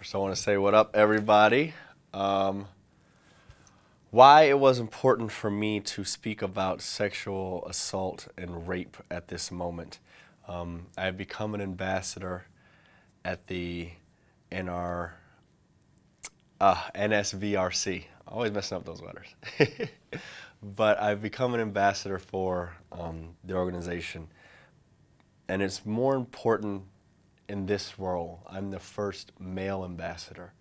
First, I want to say what up, everybody. Why it was important for me to speak about sexual assault and rape at this moment. I have become an ambassador at the NSVRC. Always messing up those letters. But I've become an ambassador for the organization. And it's more important in this role. I'm the first male ambassador.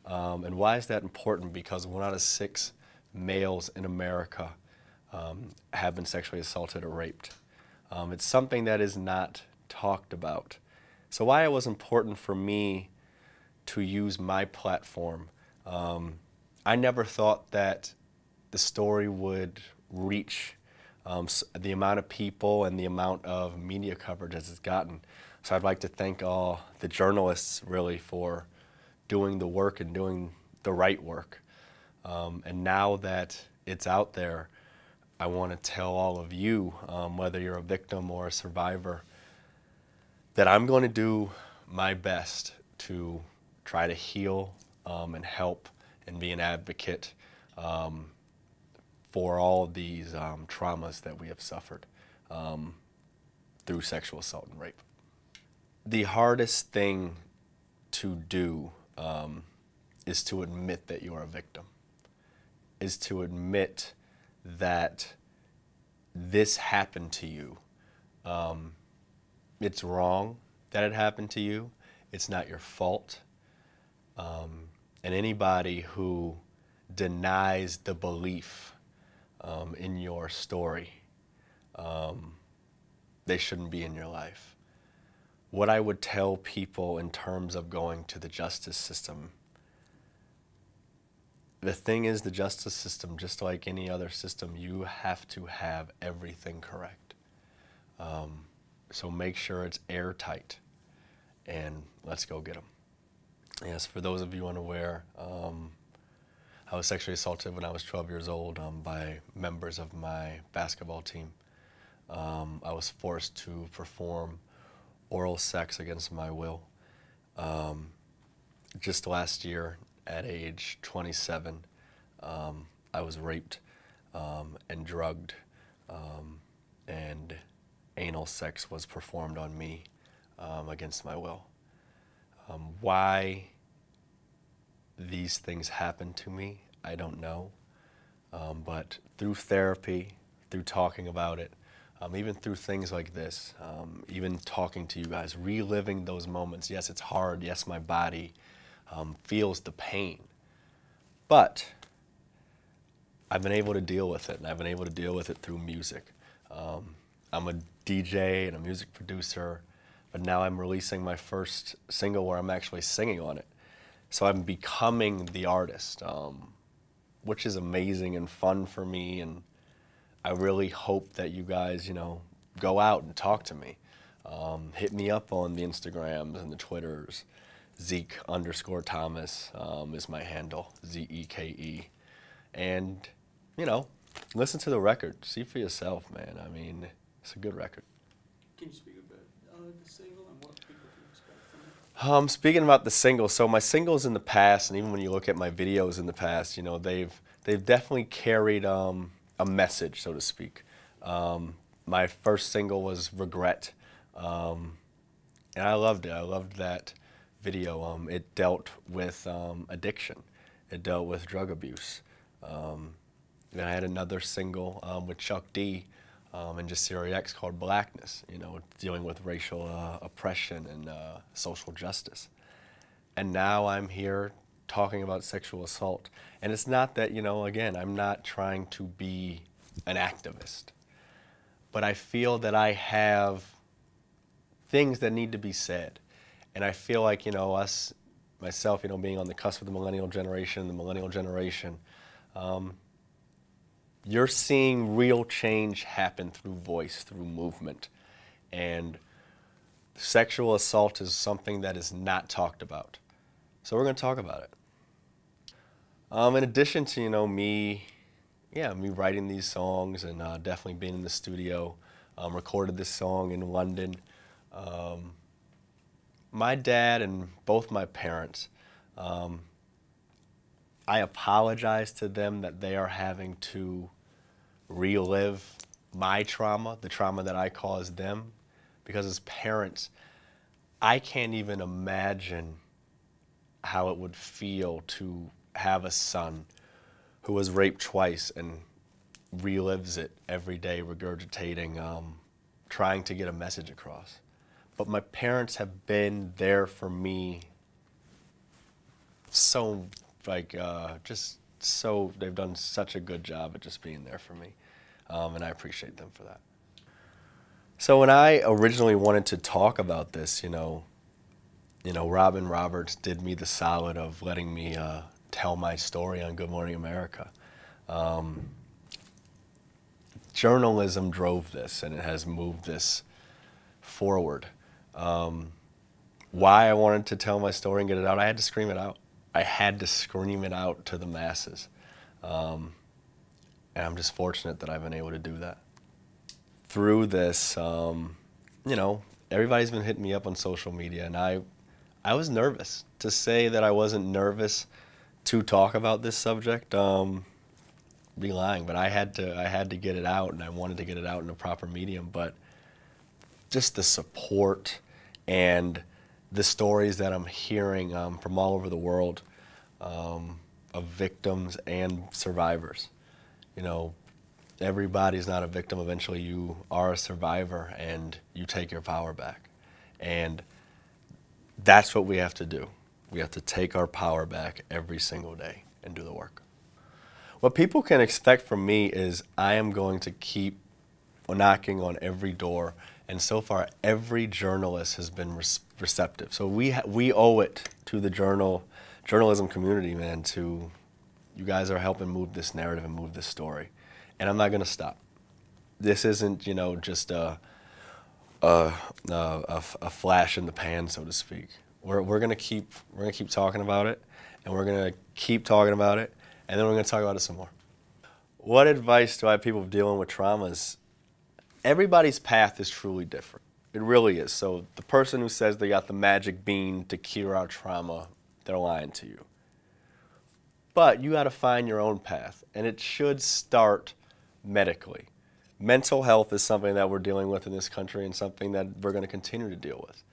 And why is that important? Because 1 out of 6 males in America have been sexually assaulted or raped. It's something that is not talked about. So why it was important for me to use my platform, I never thought that the story would reach the amount of people and the amount of media coverage as it's gotten. So I'd like to thank all the journalists really for doing the work and doing the right work. And now that it's out there, I want to tell all of you, whether you're a victim or a survivor, that I'm going to do my best to try to heal and help and be an advocate for all of these traumas that we have suffered through sexual assault and rape. The hardest thing to do is to admit that you're a victim, is to admit that this happened to you. It's wrong that it happened to you. It's not your fault. And anybody who denies the belief in your story, they shouldn't be in your life. What I would tell people in terms of going to the justice system, the thing is, the justice system, just like any other system, you have to have everything correct. So make sure it's airtight, and let's go get them. Yes, for those of you unaware, I was sexually assaulted when I was 12 years old by members of my basketball team. I was forced to perform oral sex against my will. Just last year, at age 27, I was raped and drugged, and anal sex was performed on me against my will. Why these things happen to me, I don't know. But through therapy, through talking about it, even through things like this, even talking to you guys, reliving those moments. Yes, it's hard. Yes, my body feels the pain. But I've been able to deal with it, and I've been able to deal with it through music. I'm a DJ and a music producer, but now I'm releasing my first single where I'm actually singing on it. So I'm becoming the artist, which is amazing and fun for me, and I really hope that you guys, go out and talk to me. Hit me up on the Instagrams and the Twitters. Zeke_Thomas is my handle, Z-E-K-E. And, listen to the record. See for yourself, man. I mean, it's a good record. Can you speak a bit the single and what people can expect from it? Speaking about the single, so my singles in the past, and even when you look at my videos in the past, they've definitely carried a message, so to speak. My first single was Regret, and I loved it. I loved that video. It dealt with addiction. It dealt with drug abuse. Then I had another single with Chuck D and just Series X called Blackness, dealing with racial oppression and social justice. And now I'm here talking about sexual assault. And it's not that, again, I'm not trying to be an activist, but I feel that I have things that need to be said. And I feel like, myself, being on the cusp of the millennial generation, you're seeing real change happen through voice, through movement. And sexual assault is something that is not talked about. So we're going to talk about it. In addition to, me writing these songs and definitely being in the studio, recorded this song in London. My dad and both my parents I apologize to them that they are having to relive my trauma, the trauma that I caused them, because as parents, I can't even imagine how it would feel to have a son who was raped twice and relives it every day, regurgitating, trying to get a message across. But my parents have been there for me so, they've done such a good job at just being there for me. And I appreciate them for that. So when I originally wanted to talk about this, Robin Roberts did me the solid of letting me tell my story on Good Morning America. Journalism drove this, and it has moved this forward. Why I wanted to tell my story and get it out, I had to scream it out. I had to scream it out to the masses. And I'm just fortunate that I've been able to do that. Through this, everybody's been hitting me up on social media, and I was nervous. To say that I wasn't nervous to talk about this subject, be lying, but I had to get it out, and I wanted to get it out in a proper medium. But just the support and the stories that I'm hearing from all over the world of victims and survivors. Everybody's not a victim. Eventually you are a survivor and you take your power back. And that's what we have to do. We have to take our power back every single day and do the work. What people can expect from me is I am going to keep knocking on every door, and so far every journalist has been receptive. So we owe it to the journalism community, man, to you guys are helping move this narrative and move this story. And I'm not going to stop. This isn't, just a flash in the pan, so to speak. We're going to keep talking about it, and we're going to keep talking about it, and then we're going to talk about it some more. What advice do I have people dealing with traumas? Everybody's path is truly different. It really is. So the person who says they got the magic bean to cure our trauma, they're lying to you. But you got to find your own path, and it should start medically. Mental health is something that we're dealing with in this country and something that we're going to continue to deal with.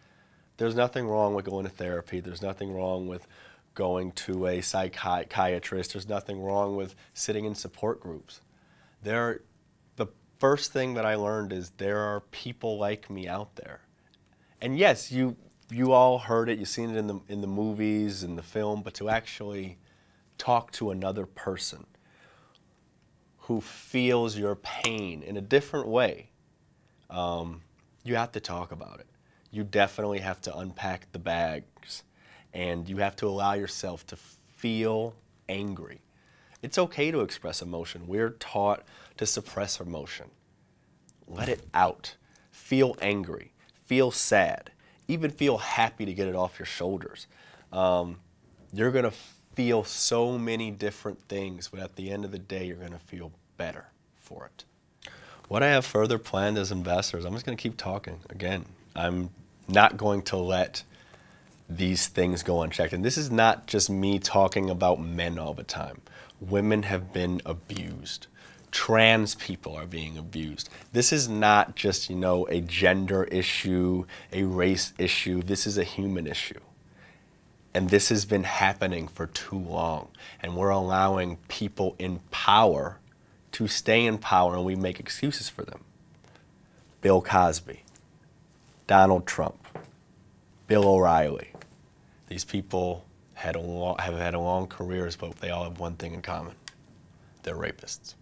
There's nothing wrong with going to therapy. There's nothing wrong with going to a psychiatrist. There's nothing wrong with sitting in support groups. The first thing that I learned is there are people like me out there. And yes, you all heard it. You've seen it in the movies, in the film, but to actually talk to another person who feels your pain in a different way, you have to talk about it. You definitely have to unpack the bags, and you have to allow yourself to feel angry. It's okay to express emotion. We're taught to suppress emotion. Let it out. Feel angry. Feel sad. Even feel happy to get it off your shoulders. You're going to feel so many different things, but at the end of the day, you're going to feel better for it. What I have further planned as ambassadors, I'm just going to keep talking. Again, I'm not going to let these things go unchecked. And this is not just me talking about men all the time. Women have been abused. Trans people are being abused. This is not just, a gender issue, a race issue. This is a human issue. And this has been happening for too long. And we're allowing people in power to stay in power, and we make excuses for them. Bill Cosby, Donald Trump, Bill O'Reilly. These people have had long careers, but they all have one thing in common. They're rapists.